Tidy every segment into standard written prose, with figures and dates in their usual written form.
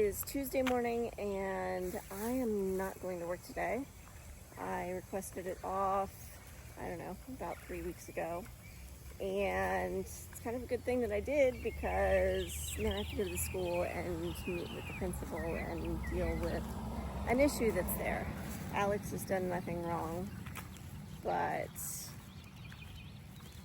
is Tuesday morning and I am not going to work today. I requested it off, I don't know, about 3 weeks ago. And it's kind of a good thing that I did, because now I have to go to the school and meet with the principal and deal with an issue that's there. Alex has done nothing wrong, but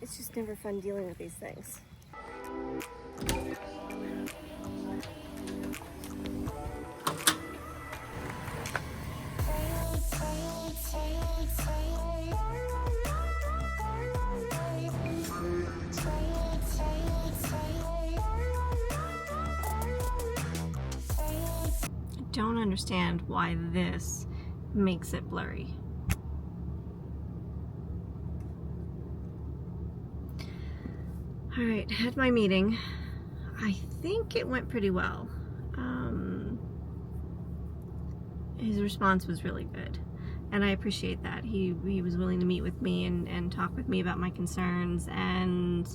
it's just never fun dealing with these things. I don't understand why this makes it blurry. Alright, had my meeting. I think it went pretty well. His response was really good, and I appreciate that. He was willing to meet with me and talk with me about my concerns, and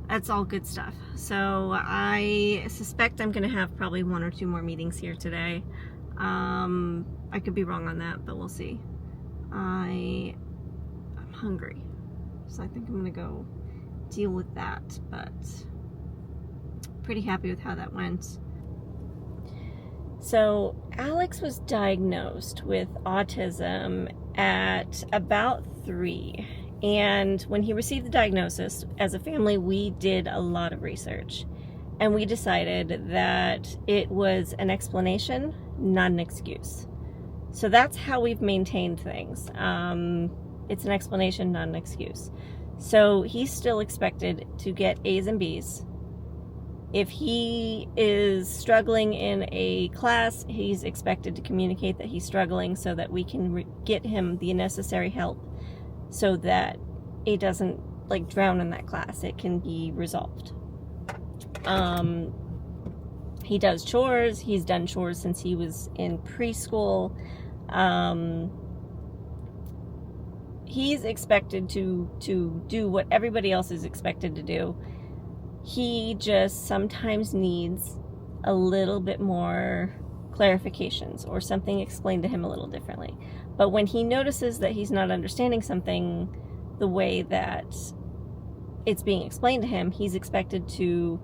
that's all good stuff. So I suspect I'm going to have probably 1 or 2 more meetings here today. I could be wrong on that, but we'll see. I'm hungry, so I think I'm going to go deal with that, but pretty happy with how that went. So Alex was diagnosed with autism at about 3. And when he received the diagnosis, as a family, we did a lot of research. And we decided that it was an explanation, not an excuse. So that's how we've maintained things. It's an explanation, not an excuse. So he's still expected to get A's and B's. If he is struggling in a class, he's expected to communicate that he's struggling so that we can get him the necessary help so that it doesn't drown in that class. It can be resolved. He does chores. He's done chores since he was in preschool. He's expected to do what everybody else is expected to do. He just sometimes needs a little bit more clarifications or something explained to him a little differently. But when he notices that he's not understanding something the way that it's being explained to him, he's expected to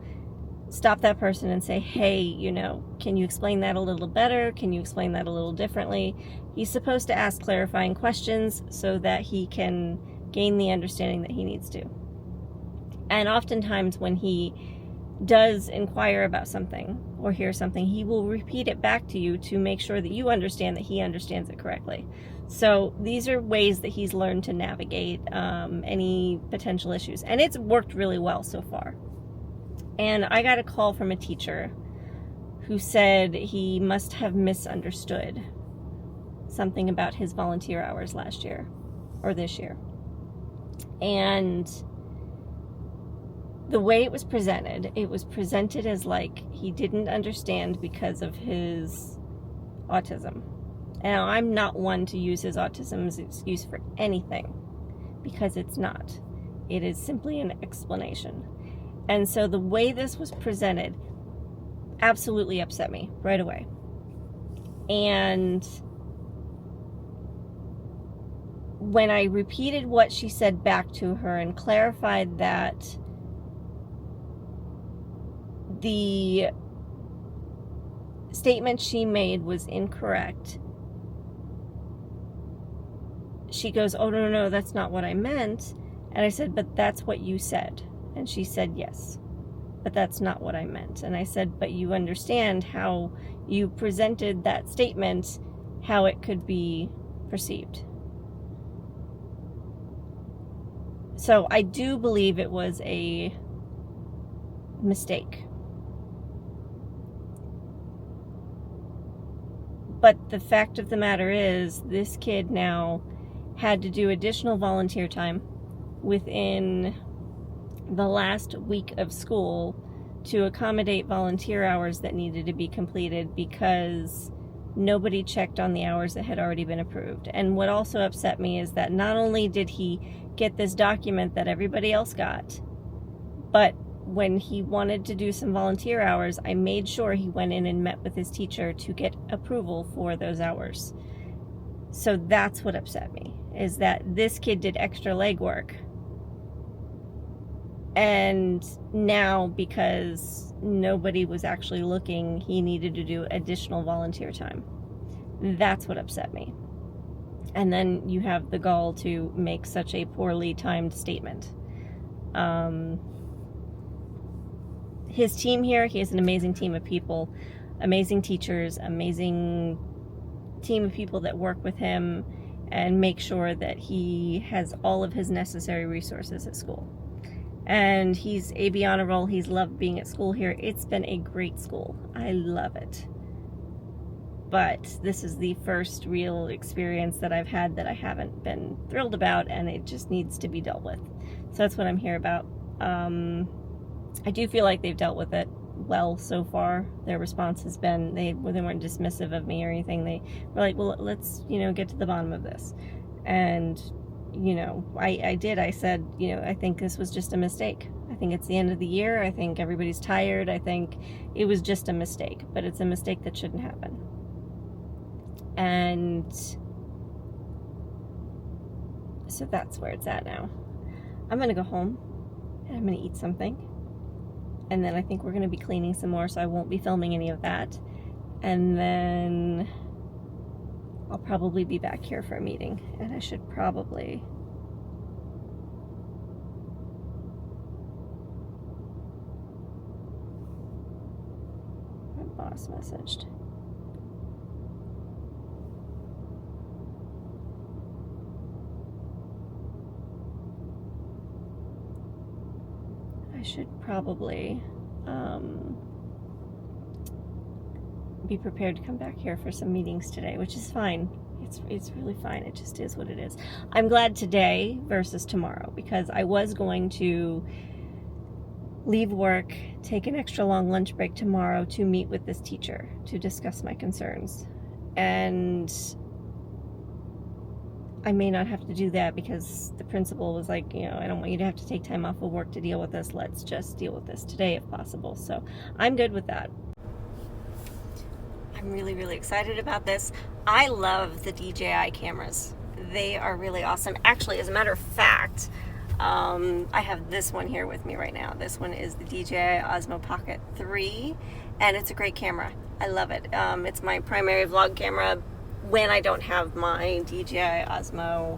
stop that person and say, hey, can you explain that a little better? Can you explain that a little differently? He's supposed to ask clarifying questions so that he can gain the understanding that he needs to. And oftentimes when he does inquire about something or hear something, he will repeat it back to you to make sure that you understand that he understands it correctly. So these are ways that he's learned to navigate any potential issues. And it's worked really well so far. And I got a call from a teacher who said he must have misunderstood something about his volunteer hours last year or this year. And the way it was presented as like he didn't understand because of his autism. Now, I'm not one to use his autism as an excuse for anything, because it's not. It is simply an explanation. And so the way this was presented absolutely upset me right away. And when I repeated what she said back to her and clarified that the statement she made was incorrect, she goes, oh, no, that's not what I meant. And I said, but that's what you said. And she said, yes, but that's not what I meant. And I said, but you understand how you presented that statement, how it could be perceived. So I do believe it was a mistake. But the fact of the matter is, this kid now had to do additional volunteer time within the last week of school to accommodate volunteer hours that needed to be completed, because nobody checked on the hours that had already been approved. And what also upset me is that not only did he get this document that everybody else got, but when he wanted to do some volunteer hours, I made sure he went in and met with his teacher to get approval for those hours. So that's what upset me, is that this kid did extra legwork. And now, because nobody was actually looking, he needed to do additional volunteer time. That's what upset me. And then you have the gall to make such a poorly timed statement. His team here, he has an amazing team of people, amazing teachers, amazing team of people that work with him and make sure that he has all of his necessary resources at school. And he's AB honor roll. He's loved being at school here. It's been a great school. I love it. But this is the first real experience that I've had that I haven't been thrilled about, and it just needs to be dealt with. So that's what I'm here about. I do feel like they've dealt with it well so far. Their response has been, they weren't dismissive of me or anything. They were like, well, let's, get to the bottom of this. And, I said, I think this was just a mistake. I think it's the end of the year. I think everybody's tired. I think it was just a mistake, but it's a mistake that shouldn't happen. And so that's where it's at now. I'm going to go home and I'm going to eat something. And then I think we're going to be cleaning some more, so I won't be filming any of that. And then I'll probably be back here for a meeting. And I should probably... My boss messaged. I should probably be prepared to come back here for some meetings today, which is fine. It's really fine. It just is what it is. I'm glad today versus tomorrow, because I was going to leave work, take an extra long lunch break tomorrow to meet with this teacher to discuss my concerns. And I may not have to do that because the principal was like, I don't want you to have to take time off of work to deal with this. Let's just deal with this today if possible. So I'm good with that. I'm really, really excited about this. I love the DJI cameras. They are really awesome. Actually, as a matter of fact, I have this one here with me right now. This one is the DJI Osmo Pocket 3, and it's a great camera. I love it. It's my primary vlog camera when I don't have my DJI Osmo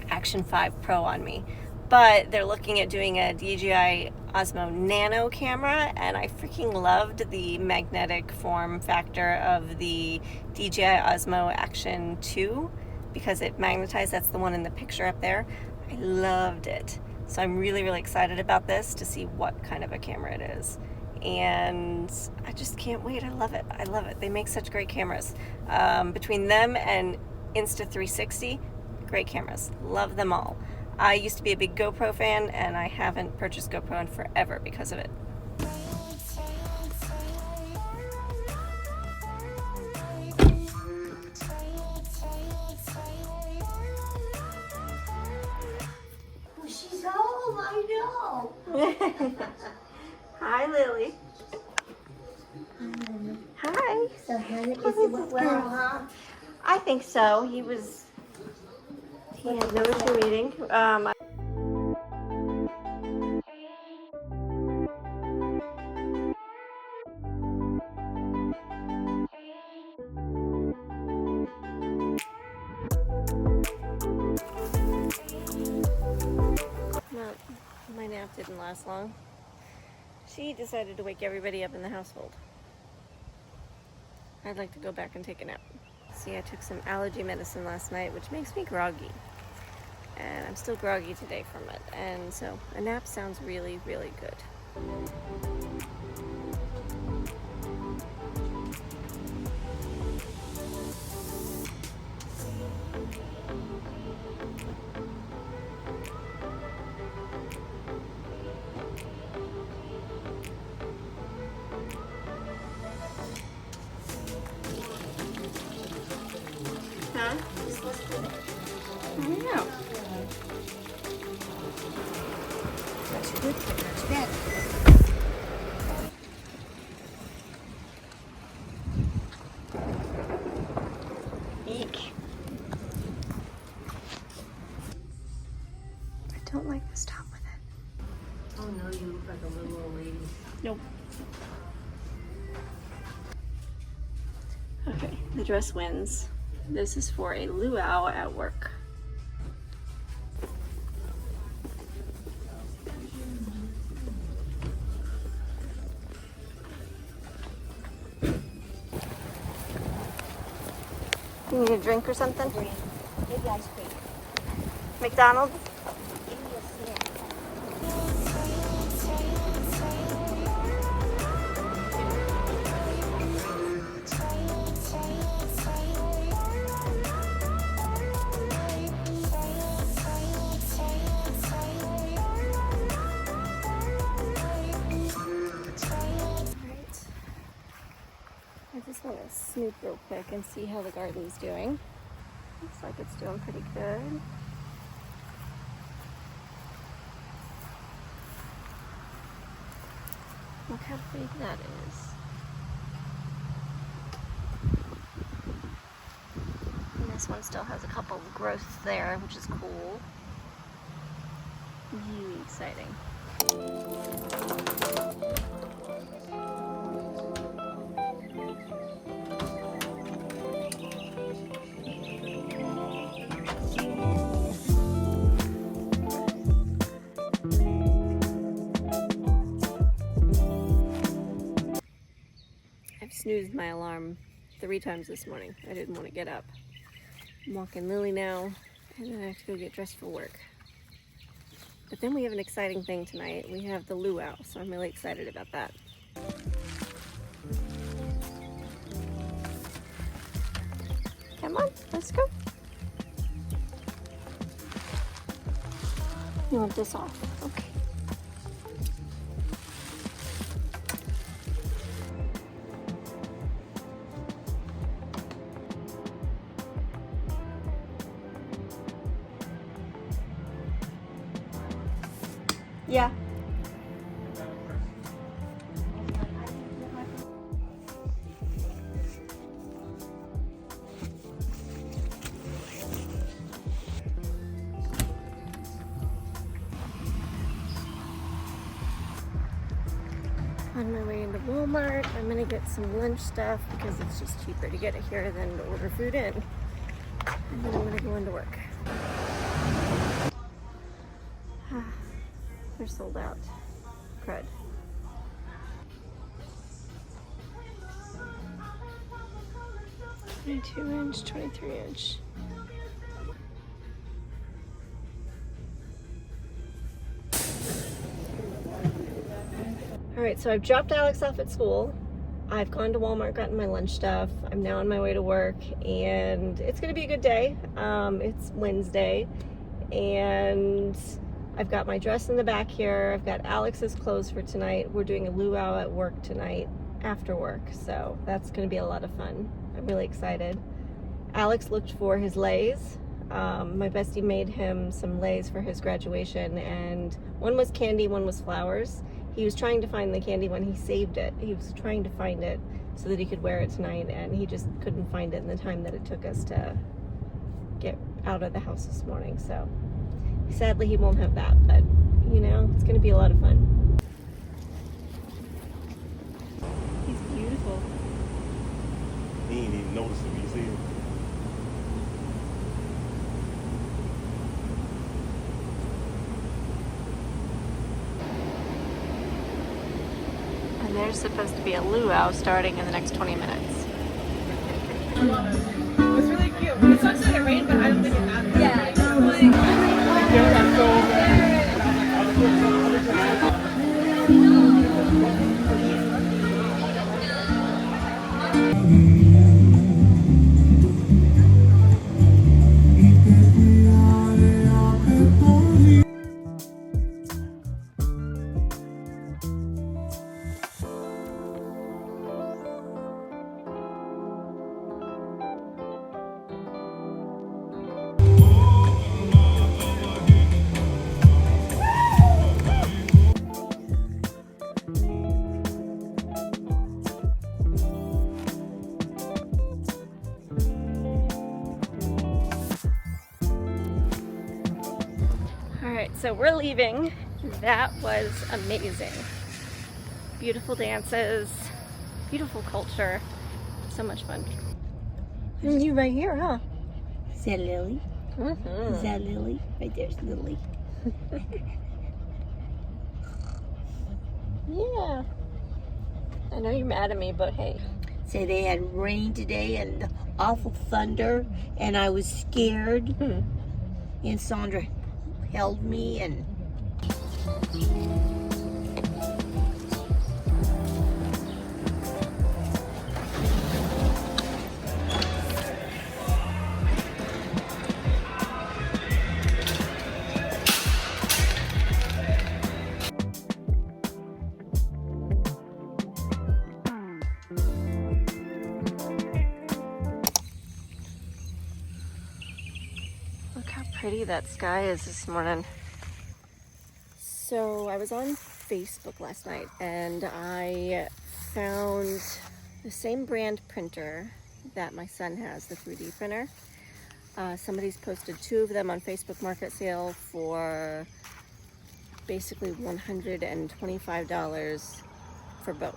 Action 5 Pro on me. But they're looking at doing a DJI Osmo Nano camera, and I freaking loved the magnetic form factor of the DJI Osmo Action 2 because it magnetized. That's the one in the picture up there. I loved it. So I'm really, really excited about this to see what kind of a camera it is. And I just can't wait. I love it. I love it. They make such great cameras. Between them and Insta360, great cameras. Love them all. I used to be a big GoPro fan, and I haven't purchased GoPro in forever because of it. She's home, I know. Hi, Lily. Hi. So Hannah, is it went well, huh? I think so. He had no issue meeting. My nap didn't last long. She decided to wake everybody up in the household. I'd like to go back and take a nap. See, I took some allergy medicine last night, which makes me groggy. And I'm still groggy today from it. And so a nap sounds really, really good. Huh? I don't know. Good for that. Eek. I don't like this top with it. Oh no, you look like a little old lady. Nope. Okay, the dress wins. This is for a luau at work. You need a drink or something? Maybe ice cream. McDonald's? Give me a snack. Alright. I just want to snoop real quick and see how the garden's doing. Looks like it's doing pretty good. Look how big that is. And this one still has a couple of growths there, which is cool. Really exciting. I've snoozed my alarm 3 times this morning. I didn't want to get up. I'm walking Lily now, and then I have to go get dressed for work. But then we have an exciting thing tonight. We have the luau, so I'm really excited about that. Come on, let's go. You want this off? Okay. Yeah. On my way into Walmart, I'm gonna get some lunch stuff because it's just cheaper to get it here than to order food in. And then I'm gonna go into work. They're sold out. Crud. "22" 23". Alright, so I've dropped Alex off at school. I've gone to Walmart, gotten my lunch stuff. I'm now on my way to work, and it's gonna be a good day. It's Wednesday, and I've got my dress in the back here. I've got Alex's clothes for tonight. We're doing a luau at work tonight after work, so that's going to be a lot of fun. I'm really excited. Alex looked for his leis. My bestie made him some leis for his graduation, and one was candy, one was flowers. He was trying to find the candy one. He saved it. He was trying to find it so that he could wear it tonight, and he just couldn't find it in the time that it took us to get out of the house this morning, so sadly he won't have that, but you know, it's gonna be a lot of fun. He's beautiful. He ain't even notice him, you see him? And there's supposed to be a luau starting in the next 20 minutes. It's really cute. It sucks that it rained, but I don't think it matters. Yeah. so we're leaving. That was amazing. Beautiful dances, beautiful culture, so much fun. And you right here, huh? Is that Lily? Mm-hmm. Is that Lily? Right there's Lily. Yeah. I know you're mad at me, but hey. Say they had rain today and awful thunder, and I was scared. And Sandra held me and. Look how pretty that sky is this morning. So I was on Facebook last night and I found the same brand printer that my son has, the 3D printer. Somebody's posted 2 of them on Facebook Market Sale for basically $125 for both.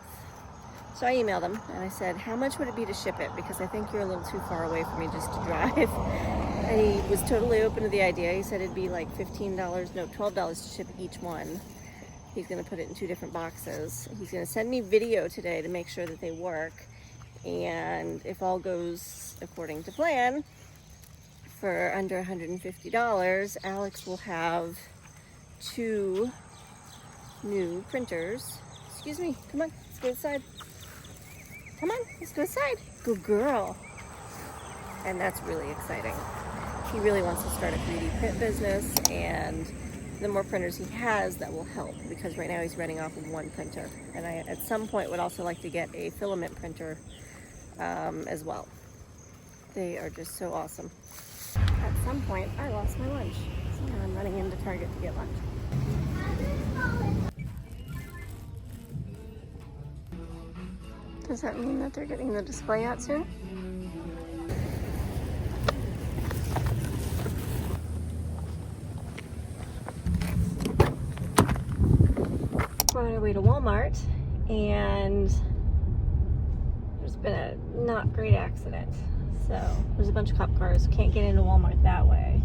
So I emailed him and I said, how much would it be to ship it? Because I think you're a little too far away for me just to drive. And he was totally open to the idea. He said it'd be like $12 to ship each one. He's gonna put it in 2 different boxes. He's gonna send me video today to make sure that they work. And if all goes according to plan, for under $150, Alex will have 2 new printers. Excuse me, come on, let's go inside. Come on, let's go inside. Good girl. And that's really exciting. He really wants to start a 3D print business, and the more printers he has, that will help, because right now he's running off of 1 printer. And I, at some point, would also like to get a filament printer as well. They are just so awesome. At some point, I lost my lunch, so now I'm running into Target to get lunch. Does that mean that they're getting the display out soon? We're on our way to Walmart, and there's been a not great accident. So there's a bunch of cop cars, can't get into Walmart that way.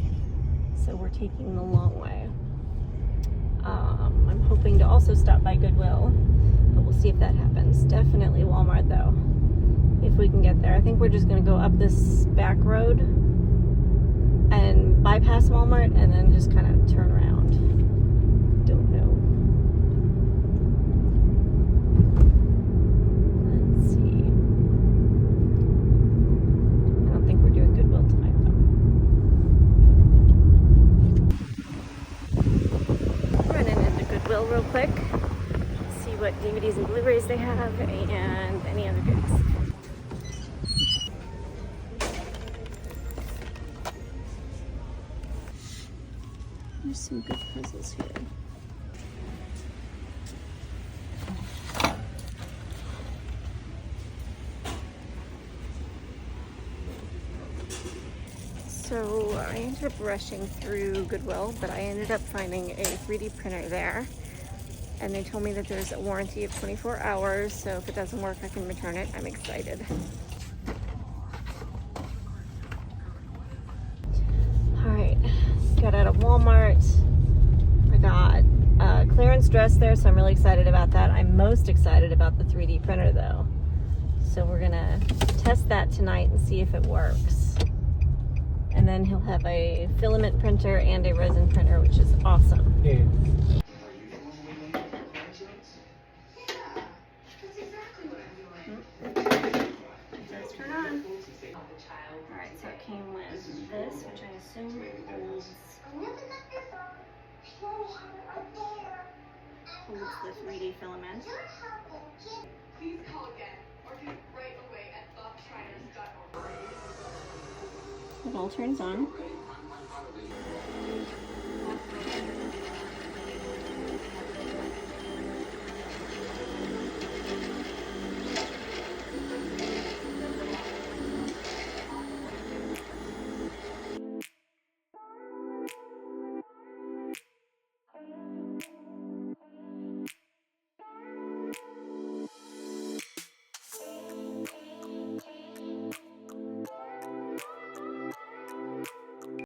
So we're taking the long way. I'm hoping to also stop by Goodwill, but we'll see if that happens. Definitely Walmart though, if we can get there. I think we're just gonna go up this back road and bypass Walmart and then just kind of turn around. Don't know. Let's see. I don't think we're doing Goodwill tonight though. Running into Goodwill real quick. See what DVDs and Blu-rays they have and any other goodies. There's some good puzzles here. So I ended up rushing through Goodwill, but I ended up finding a 3D printer there. And they told me that there's a warranty of 24 hours, so if it doesn't work, I can return it. I'm excited. All right, got out of Walmart. I got a clearance dress there, so I'm really excited about that. I'm most excited about the 3D printer though. So we're gonna test that tonight and see if it works. And then he'll have a filament printer and a resin printer, which is awesome. Yeah. Let's turn on. Alright, so it came with this, which I assume holds the 3D filament. Please call again or get right away at bobschreiners.org. It all turns on.